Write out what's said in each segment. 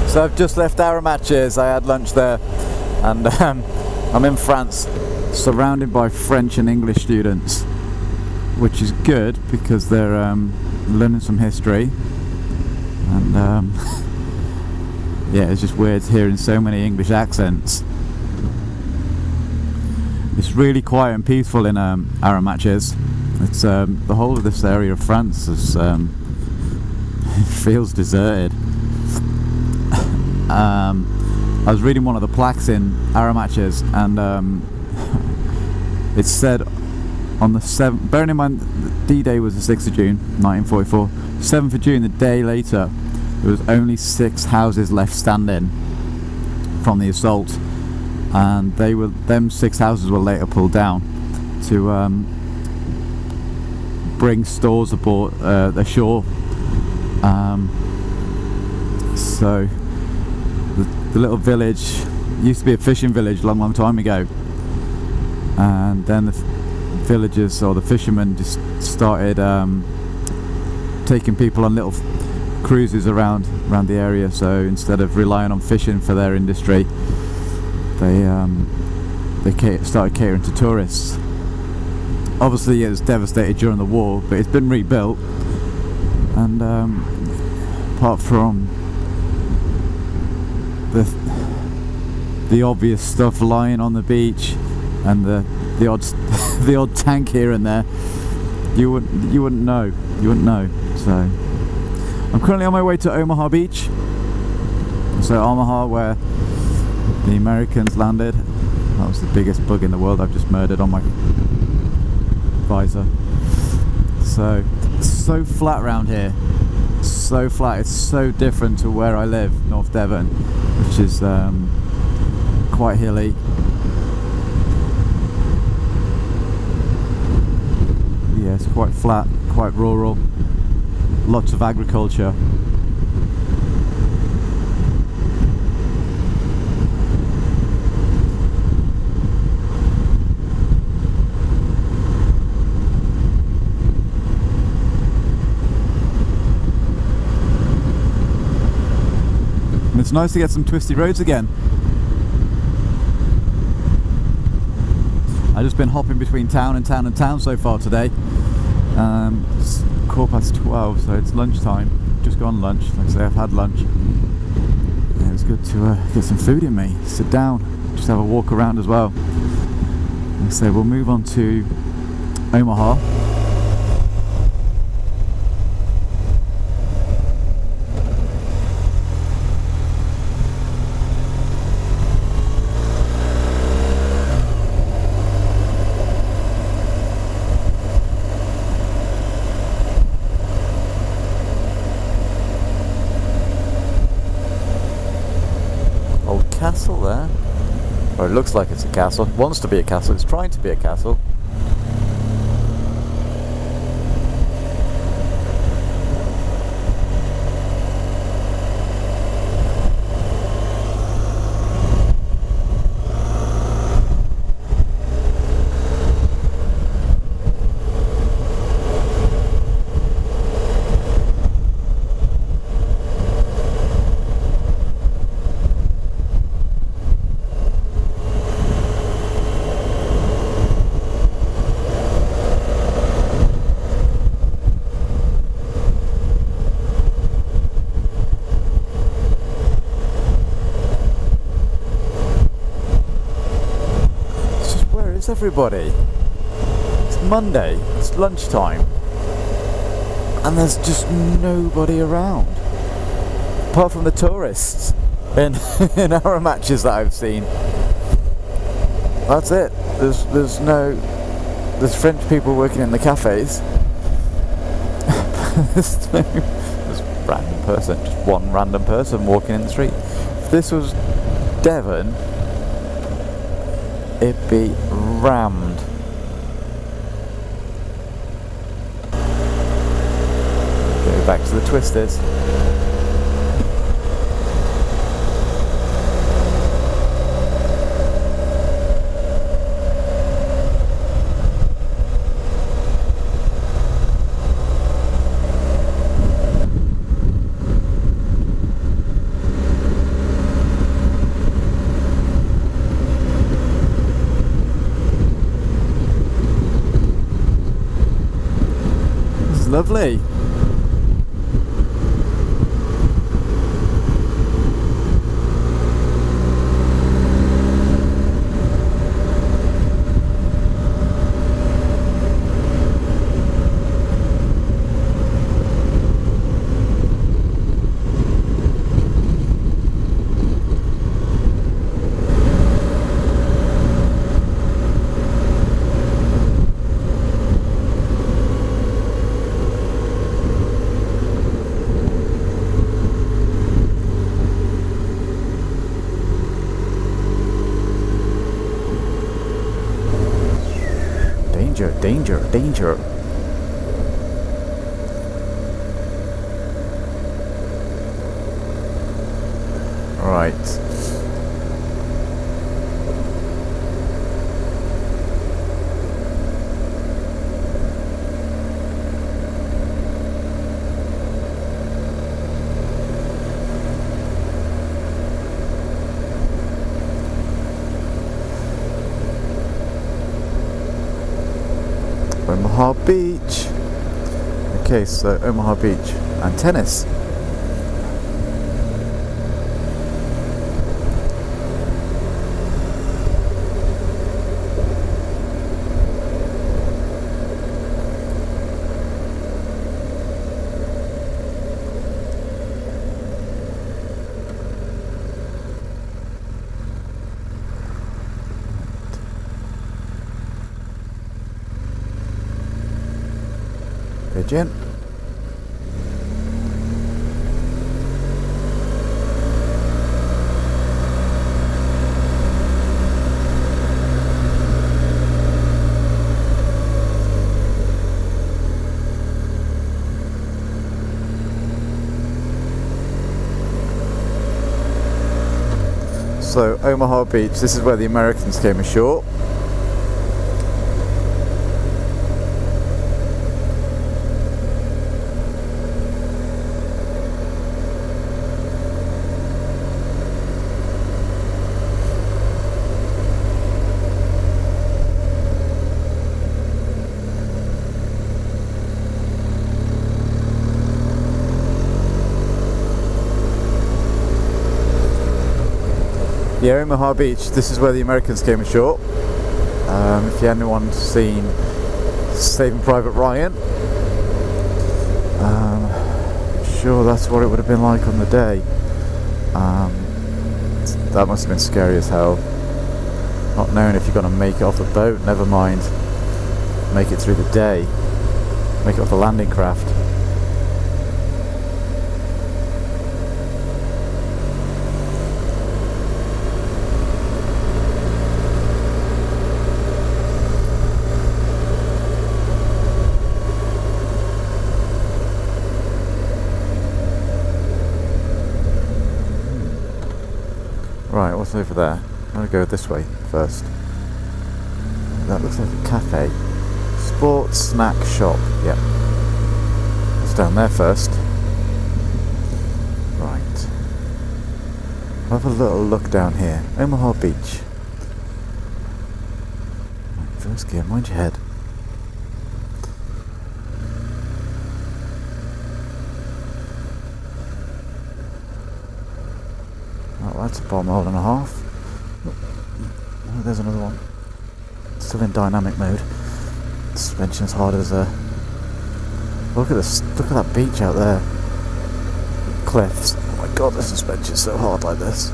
So I've just left Arromanches. I had lunch there, and I'm in France, surrounded by French and English students, which is good because they're learning some history. And yeah, it's just weird hearing so many English accents. It's really quiet and peaceful in Arromanches. It's the whole of this area of France is it feels deserted. I was reading one of the plaques in Arromanches, and it said on the 7th, bearing in mind D-Day was the 6th of June 1944, 7th of June, the day later, there was only 6 houses left standing from the assault, and them 6 houses were later pulled down to bring stores aboard ashore. So the little village used to be a fishing village a long time ago, and then the villagers or the fishermen just started taking people on little cruises around the area. So instead of relying on fishing for their industry, they started catering to tourists. Obviously it was devastated during the war, but it's been rebuilt, and apart from the obvious stuff lying on the beach and the odd tank here and there, you wouldn't know. So I'm currently on my way to Omaha Beach. So Omaha, where the Americans landed. That was the biggest bug in the world I've just murdered on my visor. So it's so flat around here. So flat. It's so different to where I live, North Devon, which is quite hilly. Yeah, it's quite flat, quite rural, lots of agriculture. And it's nice to get some twisty roads again. I've just been hopping between town and town and town so far today. It's 12:15, so it's lunchtime. Just gone lunch. Like I say, I've had lunch. Yeah, it was good to get some food in me, sit down, just have a walk around as well. Like I say, we'll move on to Omaha. Castle there, or it looks like it's a castle. It wants to be a castle. It's trying to be a castle. Everybody, it's Monday, it's lunchtime, and there's just nobody around apart from the tourists in Arromanches that I've seen. That's it. There's French people working in the cafes. there's random person, just one random person walking in the street. If this was Devon, it'd be rammed. Go back to the Twisters. It's lovely. Danger, danger. Right. Omaha Beach. Okay, so Omaha Beach and tennis. Pigeon. So Omaha Beach, this is where the Americans came ashore. Yeah, Omaha Beach, this is where the Americans came ashore. If you hadn't seen Saving Private Ryan, sure that's what it would have been like on the day. That must have been scary as hell. Not knowing if you're going to make it off the boat, never mind make it through the day, make it off the landing craft. Right, what's over there? I'm going to go this way first. That looks like a cafe. Sports snack shop. Yep. Let's down there first. Right. I'll have a little look down here. Omaha Beach. Right, first gear, mind your head. That's a bomb hole and a half. Oh, there's another one. Still in dynamic mode. Suspension's hard as a. Look at this! Look at that beach out there. Cliffs. Oh my god, the suspension's so hard like this.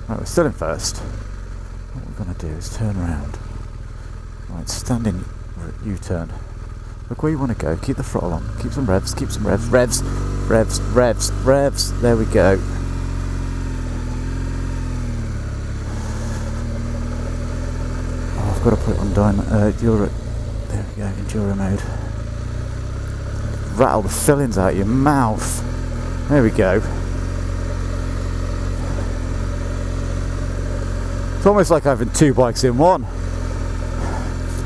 Right, we're still in first. What we're going to do is turn around. Right, stand in U-turn. Look where you want to go. Keep the throttle on. Keep some revs. Keep some revs. Revs. Revs. Revs. Revs. There we go. Oh, I've got to put it on Enduro. There we go. Enduro mode. Rattle the fillings out your mouth. There we go. It's almost like having two bikes in one.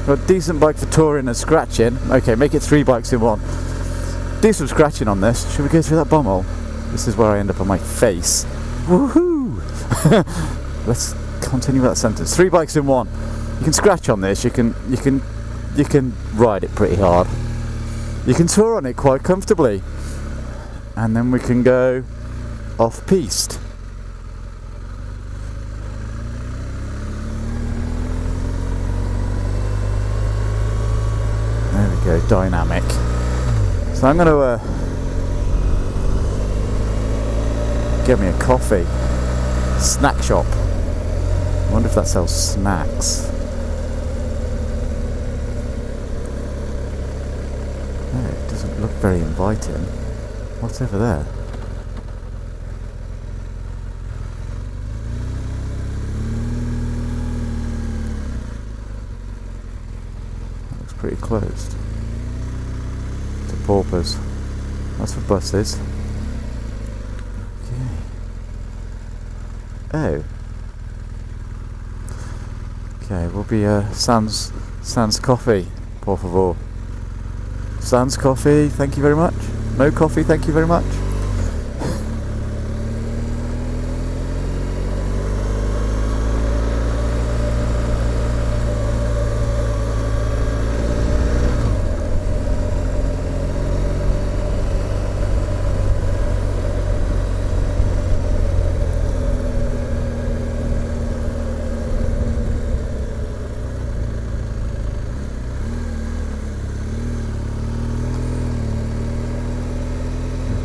Got a decent bike for touring and scratching. Okay, make it 3 bikes in one. Do some scratching on this. Should we go through that bum hole? This is where I end up on my face. Woohoo! Let's continue with that sentence. 3 bikes in one. You can scratch on this. You can ride it pretty hard. You can tour on it quite comfortably, and then we can go off-piste. There we go, dynamic. So I'm going to get me a coffee. Snack shop. I wonder if that sells snacks. No, it doesn't look very inviting. What's over there? That looks pretty closed. To paupers. That's for buses. Okay. Oh. Okay, we'll be Sans coffee, por favor. Sans coffee, thank you very much. No coffee, thank you very much.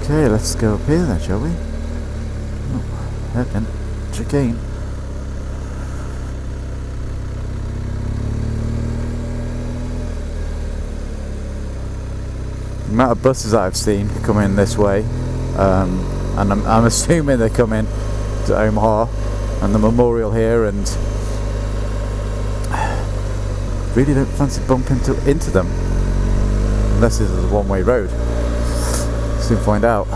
Okay, let's go up here then, shall we? Oh, hairpin. Chicane. The amount of buses that I've seen coming this way, and I'm assuming they're coming to Omaha and the memorial here, and really don't fancy bumping into them unless this is a one-way road. Soon find out.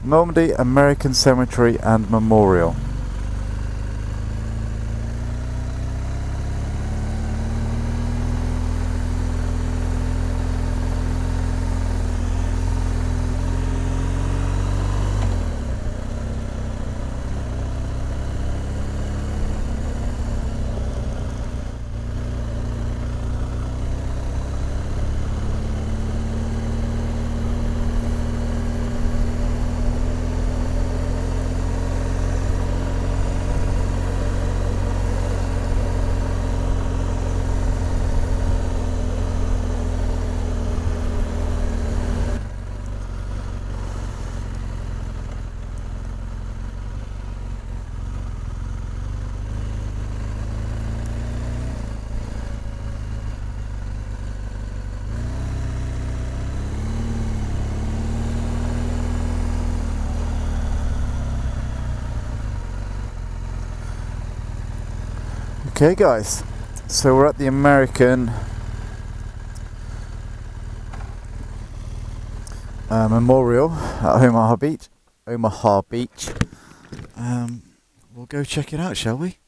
Normandy American Cemetery and Memorial. Okay guys, so we're at the American Memorial at Omaha Beach. We'll go check it out, shall we?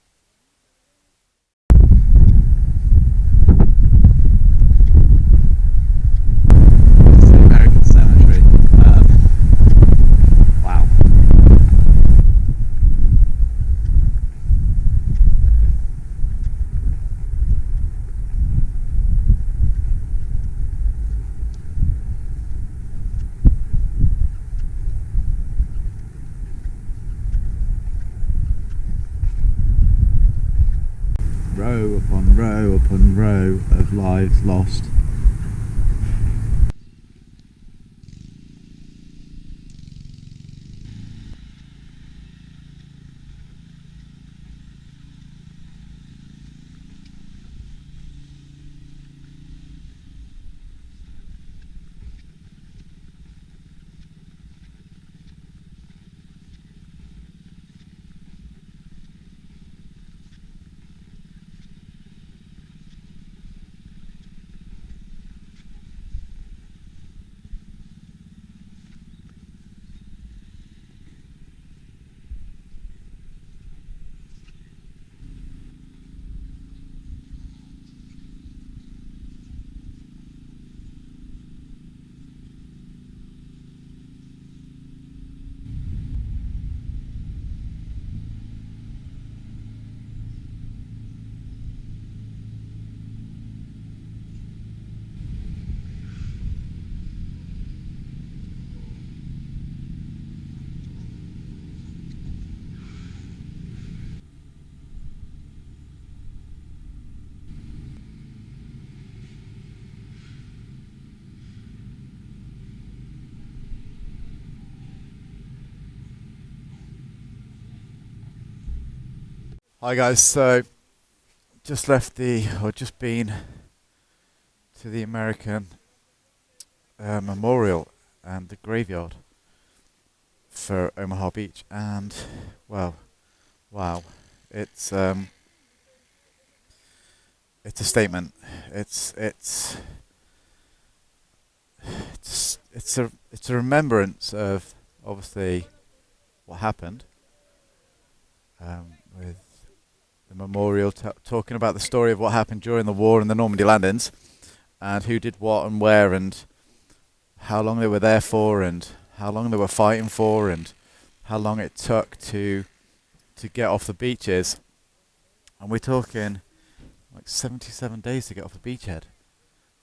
American Cemetery. Wow. row upon row of lives lost. Hi guys, so just been to the American memorial and the graveyard for Omaha Beach, and well, wow, it's a statement. It's a remembrance of obviously what happened with the memorial talking about the story of what happened during the war and the Normandy landings, and who did what and where, and how long they were there for, and how long they were fighting for, and how long it took to get off the beaches. And we're talking like 77 days to get off the beachhead.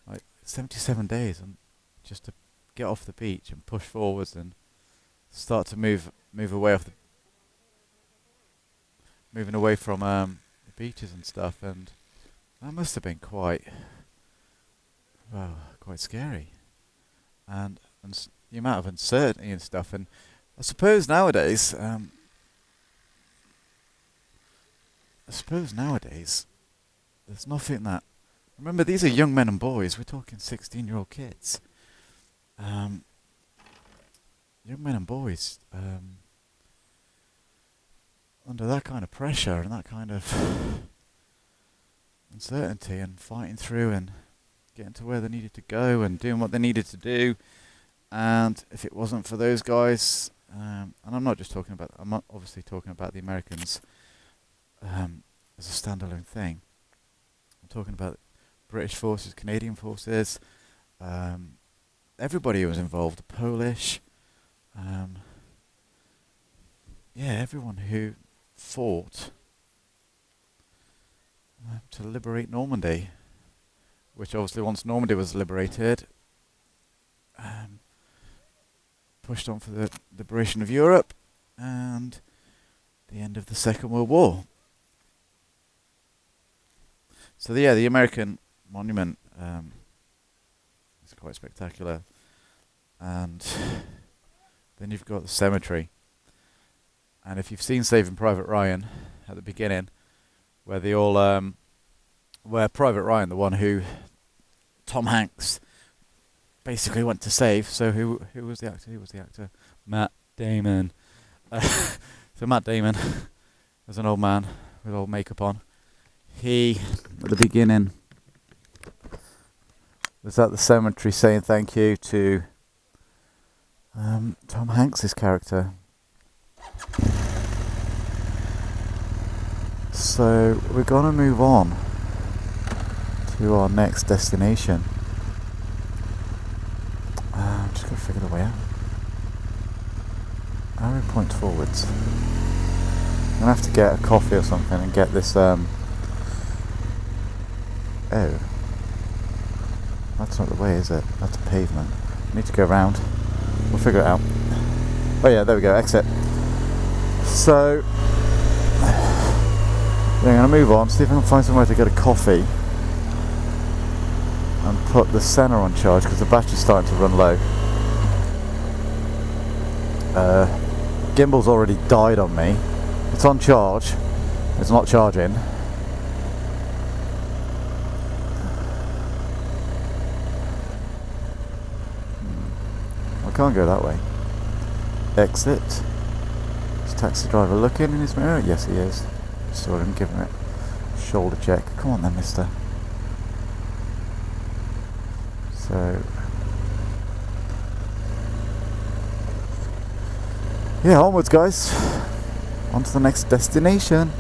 Like 77 days, and just to get off the beach and push forwards and start to move away moving away from the beaches and stuff, and that must have been quite scary, and the amount of uncertainty and stuff. And I suppose nowadays, there's nothing that. Remember, these are young men and boys. We're talking 16-year-old kids, young men and boys. Under that kind of pressure and that kind of uncertainty, and fighting through and getting to where they needed to go and doing what they needed to do. And if it wasn't for those guys, and I'm not obviously talking about the Americans as a standalone thing. I'm talking about British forces, Canadian forces, everybody who was involved, the Polish, everyone who fought to liberate Normandy, which obviously once Normandy was liberated, pushed on for the liberation of Europe and the end of the Second World War. So the American monument is quite spectacular, and then you've got the cemetery. And if you've seen Saving Private Ryan at the beginning, where they all, where Private Ryan, the one who Tom Hanks basically went to save. So who was the actor? Who was the actor? Matt Damon. So Matt Damon, as an old man with old makeup on, he at the beginning was at the cemetery saying thank you to Tom Hanks's character. So we're gonna move on to our next destination. I'm just gonna figure the way out. Arrow points forwards. I'm gonna have to get a coffee or something and get this. Oh, that's not the way, is it? That's a pavement. I need to go around. We'll figure it out. Oh yeah, there we go. Exit. So, I'm going to move on, see if I can find somewhere to get a coffee. and put the center on charge because the battery's starting to run low. Gimbal's already died on me. It's on charge. It's not charging. I can't go that way. Exit. Is taxi driver looking in his mirror? Yes, he is. Saw him giving it a shoulder check. Come on then, mister. So, yeah, onwards guys. On to the next destination.